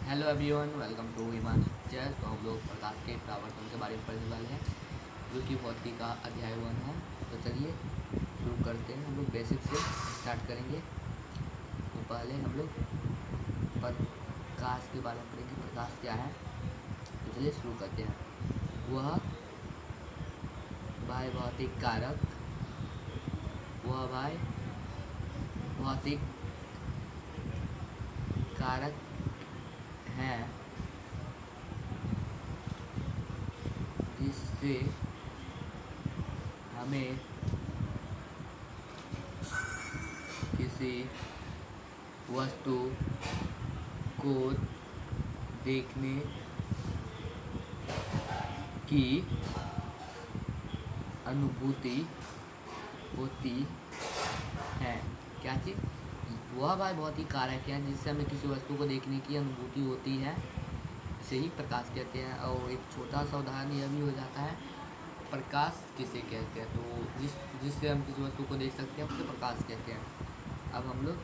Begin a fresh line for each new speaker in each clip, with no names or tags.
Hello everyone, welcome to Himanshu channel. तो हम लोग प्रकाश के परावर्तन के बारे में पढ़ने वाले हैं, जो कि भौतिकी का अध्याय 1 है। तो चलिए शुरू करते हैं। हम लोग बेसिक से स्टार्ट करेंगे। तो पहले हम लोग प्रकाश के बारे में पढ़ेंगे, प्रकाश क्या है। तो चलिए शुरू करते हैं। वह भाई भौतिक कारक, वह भाई भौतिक कारक है जिससे हमें किसी वस्तु को देखने की अनुभूति होती है। क्या चीज़? वह भाई भौतिक कारक है जिससे हमें किसी वस्तु को देखने की अनुभूति होती है, इसे ही प्रकाश कहते हैं। और एक छोटा सा उदाहरण यह भी हो जाता है, प्रकाश किसे कहते हैं। तो जिससे हम किसी वस्तु को देख सकते हैं उसे प्रकाश कहते हैं। अब हम लोग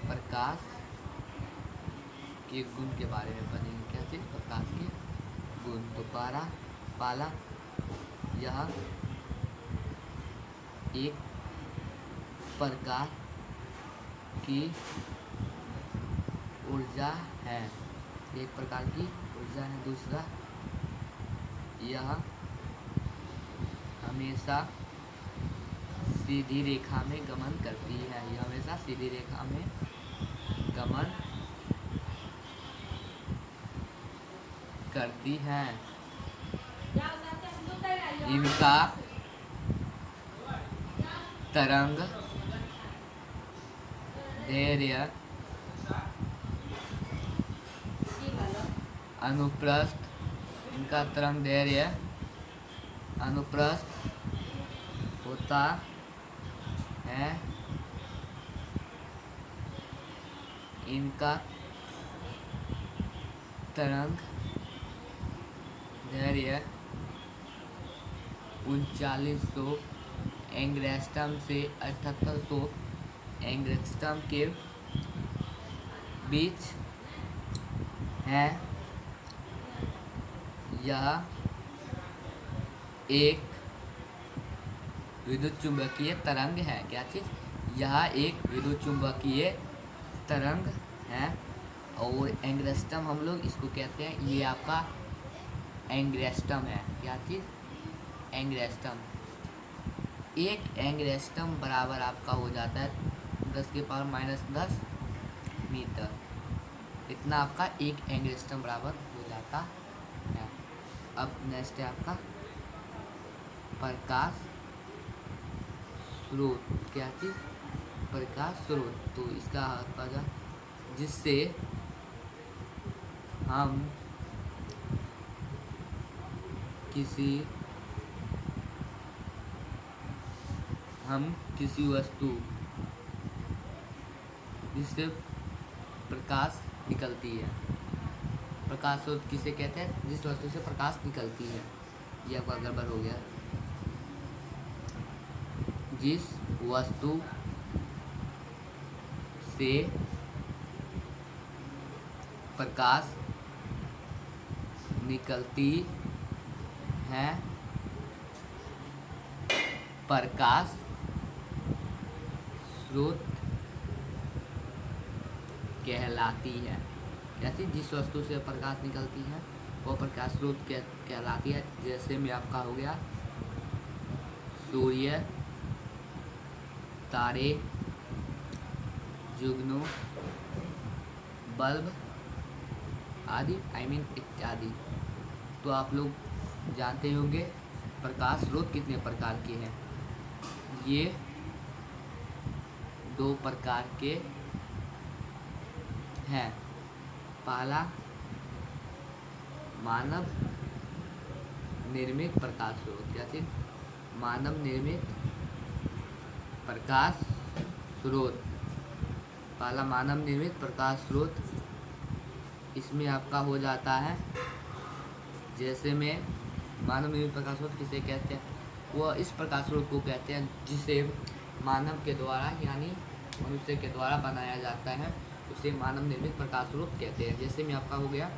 प्रकाश के गुण के बारे में पढ़ेंगे। क्या चीज़? प्रकाश के गुण। तो पहला यह एक प्रकार की ऊर्जा है, एक प्रकार की ऊर्जा है। दूसरा, यह हमेशा सीधी रेखा में गमन करती है, यह हमेशा सीधी रेखा में गमन करती है। इनका तरंग दैर्ध्य अनुप्रस्थ, इनका तरंग दैर्ध्य अनुप्रस्थ होता है। इनका तरंग दैर्ध्य 3900 एंगस्ट्रॉम से 7800 एंगस्ट्रॉम के बीच है। यह एक विद्युत चुंबकीय तरंग है। क्या चीज़? यह एक विद्युत चुंबकीय तरंग है। और एंगस्ट्रॉम हम लोग इसको कहते हैं, ये आपका एंगस्ट्रॉम है। क्या चीज़? एंगस्ट्रॉम। एक एंगस्ट्रॉम बराबर आपका हो जाता है 10⁻⁻10 मीटर। इतना आपका एक एंगस्ट्रॉम बराबर हो जाता है। अब नेक्स्ट है आपका प्रकाश स्रोत। क्या चीज़? प्रकाश स्रोत। तो इसका अर्थ जिससे हम किसी वस्तु जिससे प्रकाश निकलती है। प्रकाश स्रोत किसे कहते हैं? जिस वस्तु से प्रकाश निकलती है। यह आपका गड़बड़ हो गया। जिस वस्तु से प्रकाश निकलती है, प्रकाश स्रोत कहलाती है। क्या चीज़? जिस वस्तु से प्रकाश निकलती है वो प्रकाश स्रोत कहलाती है। जैसे में आपका हो गया सूर्य, तारे, जुगनू, बल्ब आदि, इत्यादि। तो आप लोग जानते होंगे प्रकाश स्रोत कितने प्रकार के हैं। ये 2 प्रकार के हैं। पहला मानव निर्मित प्रकाश स्रोत। क्या चीज़? मानव निर्मित प्रकाश स्रोत। पहला मानव निर्मित प्रकाश स्रोत, इसमें आपका हो जाता है, जैसे में मानव निर्मित प्रकाश स्रोत किसे कहते हैं? वह इस प्रकाश स्रोत को कहते हैं जिसे मानव के द्वारा यानी मनुष्य के द्वारा बनाया जाता है उसे मानव निर्मित प्रकाश स्रोत कहते हैं। जैसे में आपका हो गया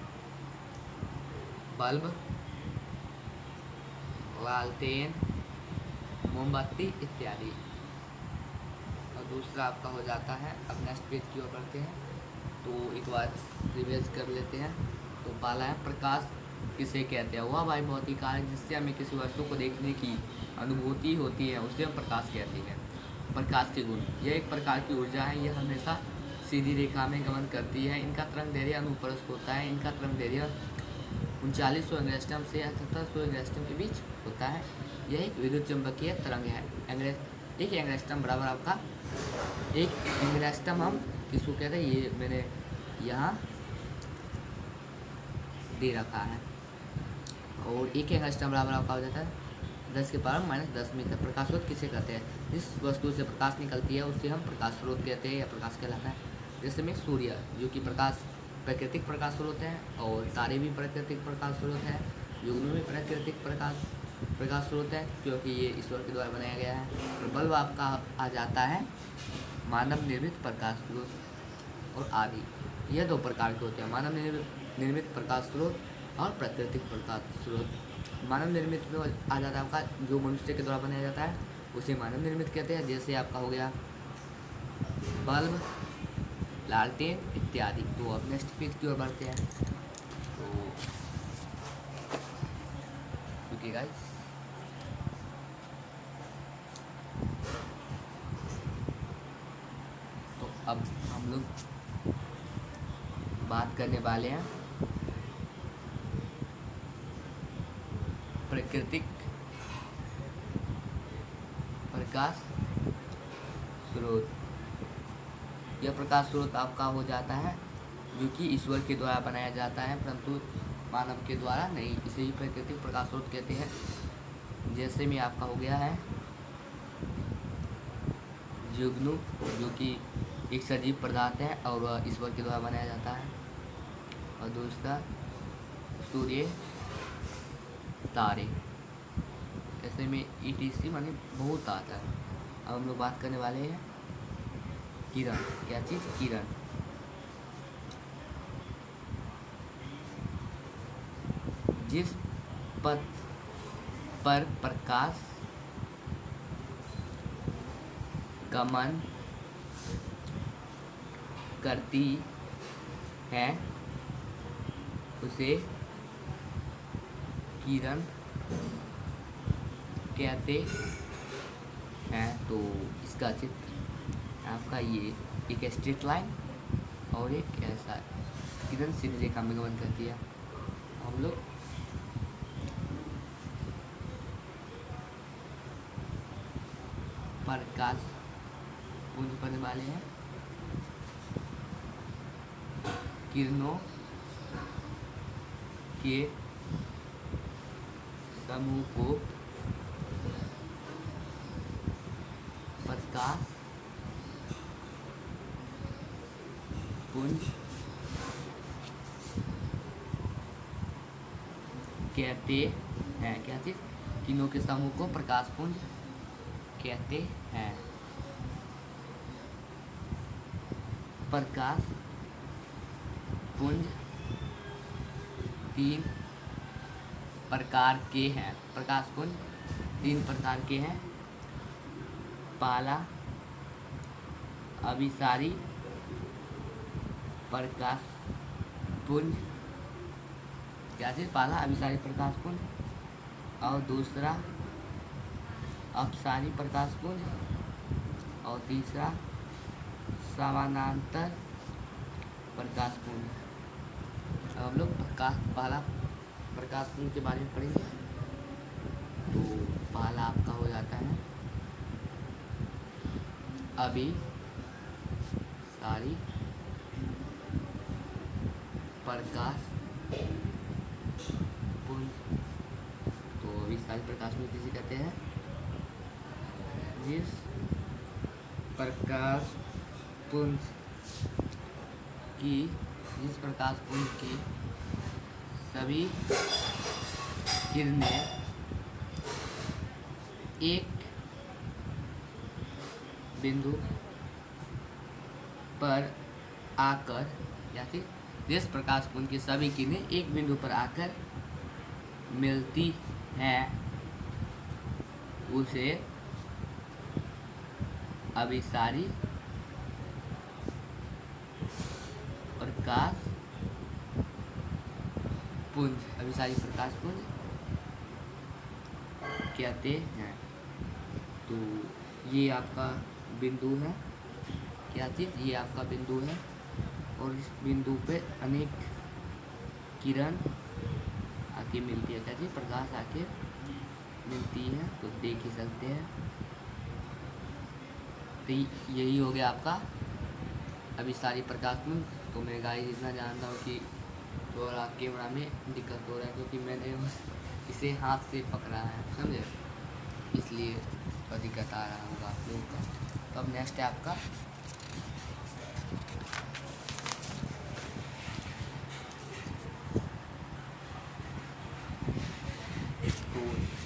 बल्ब, लालटेन, मोमबत्ती इत्यादि। और दूसरा आपका हो जाता है, अब नेक्स्ट पेज की ओर बढ़ते हैं तो एक बार रिवाइज कर लेते हैं। तो पहला है प्रकाश किसे कहते हैं? वह वायु भौतिक कार्य जिससे हमें किसी वस्तु को देखने की अनुभूति होती है उसे हम प्रकाश कहते हैं। प्रकाश के गुण, यह एक प्रकार की ऊर्जा है, यह हमेशा सीधी रेखा में गमन करती है। इनका तरंग दैर्ध्य अनुप्रस्थ होता है। इनका तरंग दैर्ध्य 3900 एंगस्ट्रॉम से 7800 एंगस्ट्रॉम के बीच होता है। यह एक विद्युत चुंबकीय तरंग है। एक एंगस्ट्रॉम बराबर आपका, एक एंगस्ट्रॉम हम किसको कहते हैं, ये मैंने यहाँ दे रखा है। और एक एंगस्ट्रॉम बराबर आपका हो जाता है 10 के पावर -10 मीटर। प्रकाश स्रोत किसे कहते हैं? जिस वस्तु से प्रकाश निकलती है उसे हम प्रकाश स्रोत कहते हैं या प्रकाश कहलाता है। जैसे में सूर्य जो कि प्राकृतिक प्रकाश स्रोत है, और तारे भी प्राकृतिक प्रकाश स्रोत है, युग्म भी प्राकृतिक प्रकाश स्रोत है क्योंकि ये ईश्वर के द्वारा बनाया गया है। और बल्ब आपका आ जाता है मानव निर्मित प्रकाश स्रोत और आदि। यह दो प्रकार के होते हैं, मानव निर्मित प्रकाश स्रोत और प्राकृतिक प्रकाश स्रोत। मानव निर्मित में आ जाता है आपका जो मनुष्य के द्वारा बनाया जाता है उसे मानव निर्मित कहते हैं। जैसे आपका हो गया बल्ब, लालटेन इत्यादि। तो अब नेक्स्ट पेज की ओर बढ़ते हैं। तो ओके गाइस, तो अब हम लोग बात करने वाले हैं प्राकृतिक प्रकाश स्रोत। यह प्रकाश स्रोत आपका हो जाता है जो कि ईश्वर के द्वारा बनाया जाता है परंतु मानव के द्वारा नहीं, इसे ही प्राकृतिक प्रकाश स्रोत कहते हैं। जैसे में आपका हो गया है जुगनू जो कि एक सजीव पदार्थ है और वह ईश्वर के द्वारा बनाया जाता है। और दूसरा सूर्य, तारे, ऐसे में ETC माने बहुत आता है। अब हम लोग बात करने वाले हैं किरण। क्या चीज़? किरण। जिस पथ पर प्रकाश गमन करती है उसे किरण कहते हैं। तो इसका चित्र आपका ये एक स्ट्रेट लाइन और एक ऐसा किरण सीधी रेखा में गमन करती है। हम लोग प्रकाश पुंज पढ़ने वाले हैं। किरणों के समूह को प्रकाश पुंज कहते हैं। क्या चीज? किरणों के समूह को प्रकाश पुंज कहते हैं। प्रकाश पुंज 3 प्रकार के हैं। प्रकाश पुंज 3 प्रकार के हैं। पहला अभिसारी प्रकाश पुंज। क्या चीज? पहला अभिसारी प्रकाश पुंज, और दूसरा अपसारी प्रकाश पुंज, और तीसरा समानांतर प्रकाश पुंज। अब हम लोग पहला प्रकाश पुंज के बारे में पढ़ेंगे। तो पहला आपका हो जाता है अभिसारी प्रकाश पुंज। तो अभिसारी प्रकाश पुंज किसे कहते हैं? जिस प्रकाश पुंज की सभी किरणें एक बिंदु पर आकर या फिर जिस प्रकाश पुंज की सभी किरणें एक बिंदु पर आकर मिलती हैं उसे अभिसारी प्रकाश पुंज कहते हैं। तो ये आपका बिंदु है, क्या चीज़, ये आपका बिंदु है और इस बिंदु पे अनेक किरण आके मिलती है, क्या चीज़, प्रकाश आके मिलती है। तो देख ही सकते हैं। तो यही हो गया आपका अभिसारी प्रकाश पुंज। तो मैं गाइस इतना जानता हूँ कि थोड़ा कैमरा में दिक्कत हो रहा है क्योंकि मैंने इसे हाथ से पकड़ा है, समझे, इसलिए तो दिक्कत आ रहा होगा आप लोगों का। तो अब नेक्स्ट है आपका तो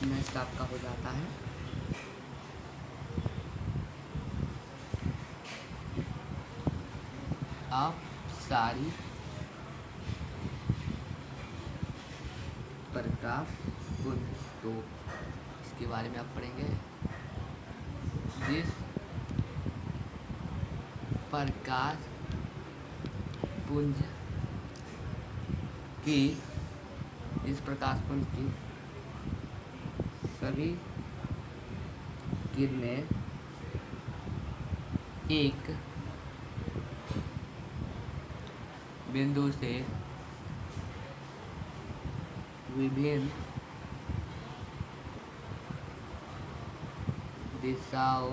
नेक्स्ट आपका हो जाता है अपसारी प्रकाश पुंज। तो इसके बारे में आप पढ़ेंगे। जिस प्रकाश पुंज की सभी किरणें एक बिंदु से विभिन्न दिशाओं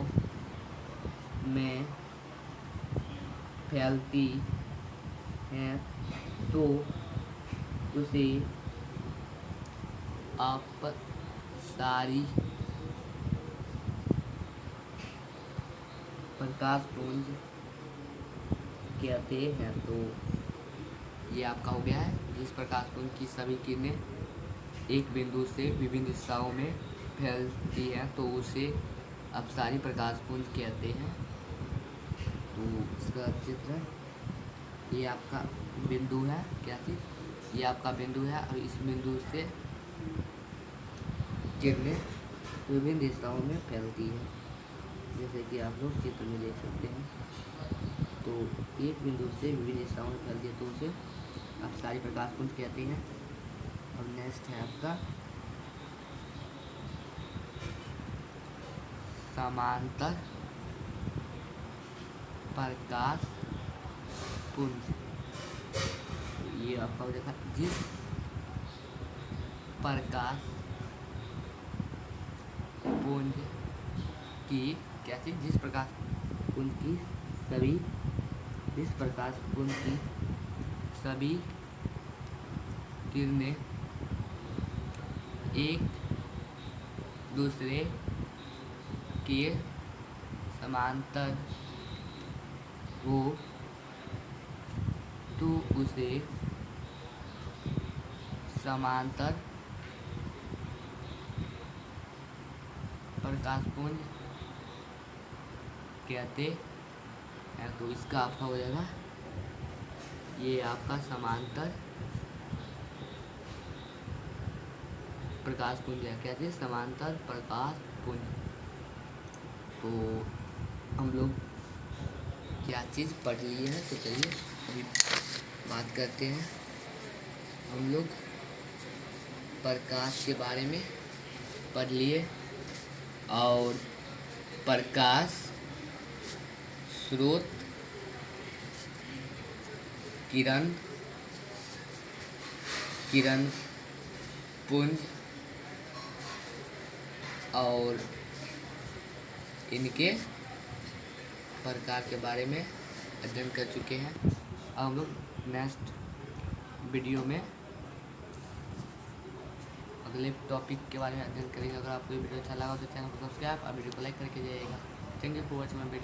में फैलती हैं तो उसे अपसारी प्रकाश पुंज कहते हैं। तो ये आपका हो गया है, जिस प्रकाश पुंज की सभी किरणें एक बिंदु से विभिन्न दिशाओं में फैलती हैं तो उसे अपसारी प्रकाश पुंज कहते हैं। तो इसका चित्र, ये आपका बिंदु है, क्या चीज़, ये आपका बिंदु है और इस बिंदु से किरणें विभिन्न दिशाओं में फैलती है, जैसे कि आप लोग चित्र में देख सकते हैं। तो एक बिंदु से विभिन्न दिशाओं में फैलती है तो उसे अपसारी प्रकाश पुंज कहते हैं। और नेक्स्ट है आपका समांतर प्रकाश पुंज। ये आपका देखा, जिस प्रकाश पुंज की क्या चीज़, जिस प्रकाश पुंज की सभी किरणें एक दूसरे के समांतर हो तो उसे समांतर प्रकाश पुंज कहते हैं। तो इसका आपका हो जाएगा, ये आपका समांतर प्रकाश पुंज है, कहते हैं समांतर प्रकाश पुंज। तो हम लोग क्या चीज़ पढ़ लिए हैं, तो चलिए अभी बात करते हैं। हम लोग प्रकाश के बारे में पढ़ लिए और प्रकाश स्रोत, किरण पुंज और इनके प्रकार के बारे में अध्ययन कर चुके हैं। अब हम लोग नेक्स्ट वीडियो में अगले टॉपिक के बारे में अध्ययन करेंगे। अगर आपको ये वीडियो अच्छा लगा तो चैनल को सब्सक्राइब और वीडियो को लाइक करके जाइएगा। Thank you for watching my video.